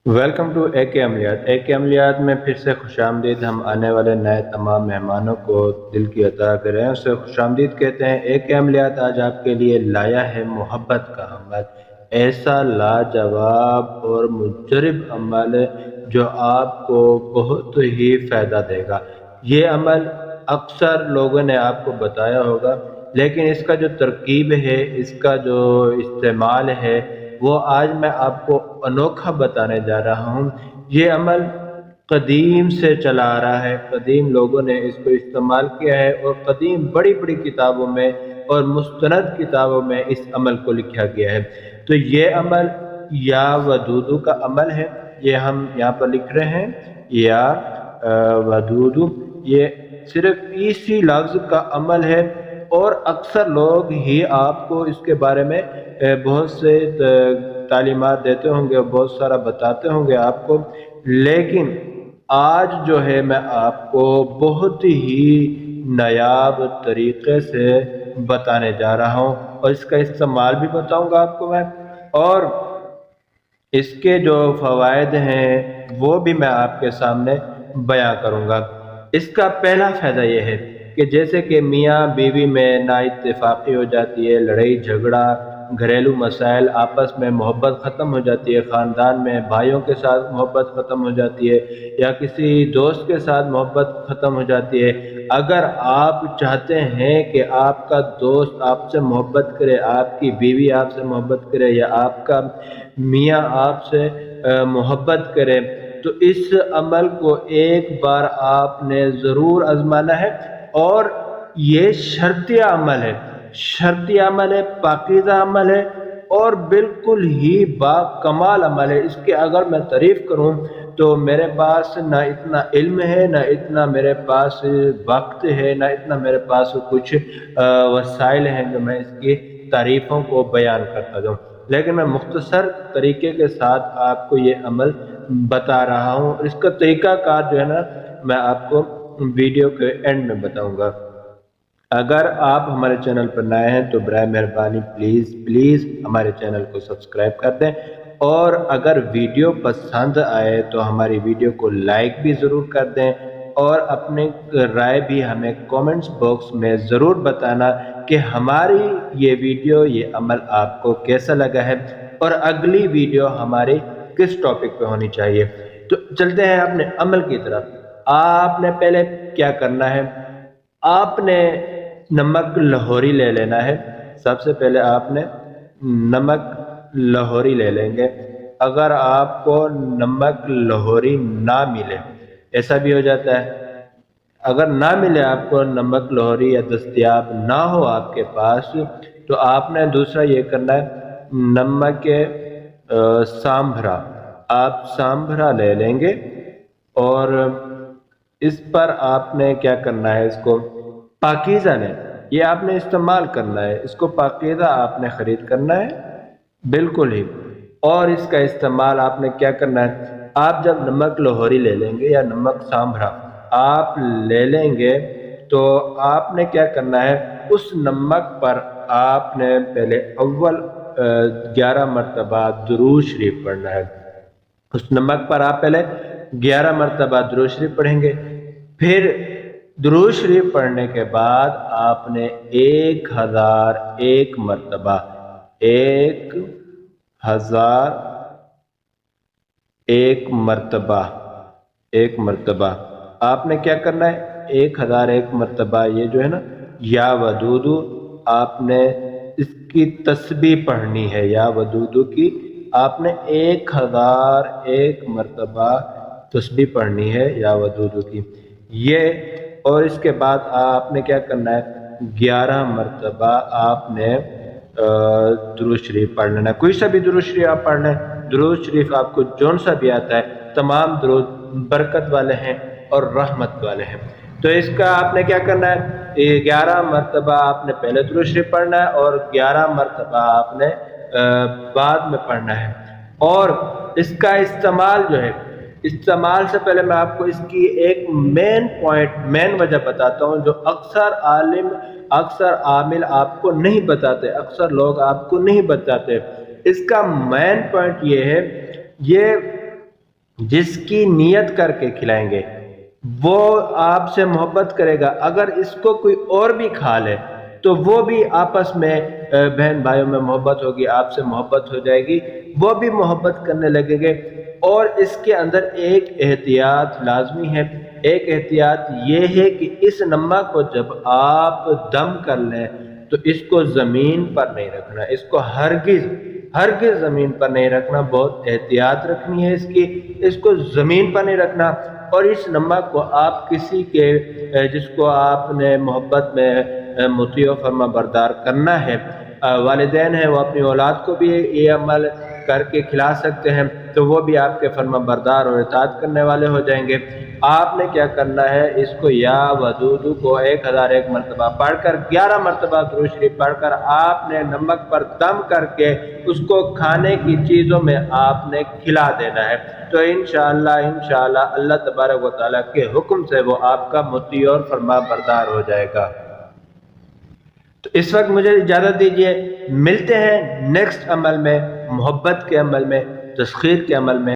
Welcome to ए के अमलियात। ए के अमलियात में फिर से खुशामदीद। हम आने वाले नए तमाम मेहमानों को दिल की अता करें, उससे खुशामदीद कहते हैं। ए के अमलियात आज आपके लिए लाया है मोहब्बत का अमल, ऐसा लाजवाब और मुजरब अमल जो आपको बहुत ही फ़ायदा देगा। ये अमल अक्सर लोगों ने आपको बताया होगा, लेकिन इसका जो तरकीब है, इसका जो इस्तेमाल है, वो आज मैं आपको अनोखा बताने जा रहा हूँ। ये अमल कदीम से चला आ रहा है, कदीम लोगों ने इसको इस्तेमाल किया है और कदीम बड़ी बड़ी किताबों में और मुस्तनद किताबों में इस अमल को लिखा गया है। तो ये अमल या वदूदू का अमल है, ये हम यहाँ पर लिख रहे हैं या वदूदू। ये सिर्फ इसी लफ्ज़ का अमल है और अक्सर लोग ही आपको इसके बारे में बहुत से तालीमात देते होंगे और बहुत सारा बताते होंगे आपको, लेकिन आज जो है मैं आपको बहुत ही नायाब तरीक़े से बताने जा रहा हूँ और इसका इस्तेमाल भी बताऊँगा आपको मैं, और इसके जो फ़वाइद हैं वो भी मैं आपके सामने बयां करूँगा। इसका पहला फ़ायदा ये है कि जैसे कि मियाँ बीवी में नाइत्तेफाकी हो जाती है, लड़ाई झगड़ा, घरेलू मसाइल, आपस में मोहब्बत ख़त्म हो जाती है, ख़ानदान में भाइयों के साथ मोहब्बत ख़त्म हो जाती है या किसी दोस्त के साथ मोहब्बत ख़त्म हो जाती है। अगर आप चाहते हैं कि आपका दोस्त आपसे मोहब्बत करे, आपकी बीवी आपसे मोहब्बत करे या आपका मियाँ आपसे मोहब्बत करे, तो इस अमल को एक बार आपने ज़रूर आज़माना है। और ये शर्तिया अमल है, शर्तिया अमल है, पाकीज़ा अमल है और बिल्कुल ही बाकमाल अमल है। इसकी अगर मैं तारीफ़ करूँ तो मेरे पास ना इतना इल्म है, ना इतना मेरे पास वक्त है, ना इतना मेरे पास कुछ वसाइल हैं जो मैं इसकी तारीफ़ों को बयान करता जाऊँ, लेकिन मैं मुख्तसर तरीके के साथ आपको ये अमल बता रहा हूँ। इसका तरीक़ाकार जो है ना, मैं आपको वीडियो के एंड में बताऊँगा। अगर आप हमारे चैनल पर नए हैं तो बराए मेहरबानी प्लीज़ प्लीज़ हमारे चैनल को सब्सक्राइब कर दें, और अगर वीडियो पसंद आए तो हमारी वीडियो को लाइक भी ज़रूर कर दें, और अपनी राय भी हमें कमेंट्स बॉक्स में ज़रूर बताना कि हमारी ये वीडियो, ये अमल आपको कैसा लगा है और अगली वीडियो हमारी किस टॉपिक पे होनी चाहिए। तो चलते हैं अपने अमल की तरफ। आपने पहले क्या करना है, आपने नमक लाहौरी ले लेना है। सबसे पहले आपने नमक लाहौरी ले लेंगे। अगर आपको नमक लाहौरी ना मिले, ऐसा भी हो जाता है, अगर ना मिले आपको नमक लाहौरी या दस्तयाब ना हो आपके पास, तो आपने दूसरा ये करना है, नमक सांभरा। आप सांभरा ले लेंगे और इस पर आपने क्या करना है, इसको पाकीज़ा ने ये आपने इस्तेमाल करना है, इसको पाकीज़ा आपने ख़रीद करना है बिल्कुल ही। और इसका इस्तेमाल आपने क्या करना है, आप जब नमक लाहौरी ले लेंगे या नमक सांभरा आप ले लेंगे, तो आपने क्या करना है, उस नमक पर आपने पहले अव्वल 11 मरतबा दुरूद शरीफ पढ़ना है। उस नमक पर आप पहले 11 मरतबा दुरूद शरीफ पढ़ेंगे। फिर दुरूद शरीफ पढ़ने के बाद आपने 1001 मरतबा 1001 मरतबा आपने क्या करना है, 1001 मरतबा ये जो है ना या वदूदू, आपने इसकी तस्बीह पढ़नी है। या वदूदू की आपने 1001 मरतबा तस्बीह पढ़नी है या वदूदू की ये। और इसके बाद आपने क्या करना है, 11 मरतबा आपने दुरूद शरीफ पढ़ लेना है। कोई सा भी दुरूद शरीफ आप पढ़ लें, दुरूद शरीफ आपको जौन सा भी आता है, तमाम दुरूद बरकत वाले हैं और रहमत वाले हैं। तो इसका आपने क्या करना है, 11 मरतबा आपने पहले दुरूद शरीफ पढ़ना है और 11 मरतबा आपने बाद में पढ़ना है। और इसका इस्तेमाल जो है, इस्तेमाल से पहले मैं आपको इसकी एक मेन पॉइंट, मेन वजह बताता हूँ जो अक्सर आलिम, अक्सर आमिल आपको नहीं बताते, अक्सर लोग आपको नहीं बताते। इसका मेन पॉइंट ये है, ये جس کی نیت کر کے کھلائیں گے وہ آپ سے محبت کرے گا۔ اگر اس کو کوئی اور بھی کھا لے تو وہ بھی آپس میں بہن بھائیوں میں محبت ہوگی، آپ سے محبت ہو جائے گی، وہ بھی محبت کرنے لگیں گے۔ اور اس کے اندر ایک احتیاط لازمی ہے۔ ایک احتیاط یہ ہے کہ اس نمک کو جب آپ دم کر لیں تو اس کو زمین پر نہیں رکھنا، اس کو ہرگز زمین پر نہیں رکھنا، بہت احتیاط رکھنی ہے اس کو زمین پر نہیں رکھنا۔ اور اس نمک کو آپ کسی کے جس کو آپ نے محبت میں مطیع و فرما بردار کرنا ہے، والدین ہیں، وہ اپنی اولاد کو بھی یہ عمل کر کے کھلا سکتے ہیں، تو وہ بھی آپ کے فرما بردار اور اطاعت کرنے والے ہو جائیں گے۔ آپ نے کیا کرنا ہے، اس کو یا ودودو کو 1001 مرتبہ پڑھ کر 11 مرتبہ درود شریف پڑھ کر آپ نے نمک پر دم کر کے اس کو کھانے کی چیزوں میں آپ نے کھلا دینا ہے۔ تو انشاءاللہ اللہ تبارک و تعالیٰ کے حکم سے وہ آپ کا مطیع اور فرما بردار ہو جائے گا۔ تو اس وقت مجھے اجازت دیجیے، ملتے ہیں نیکسٹ عمل میں، محبت کے عمل میں، تسخیر کے عمل میں۔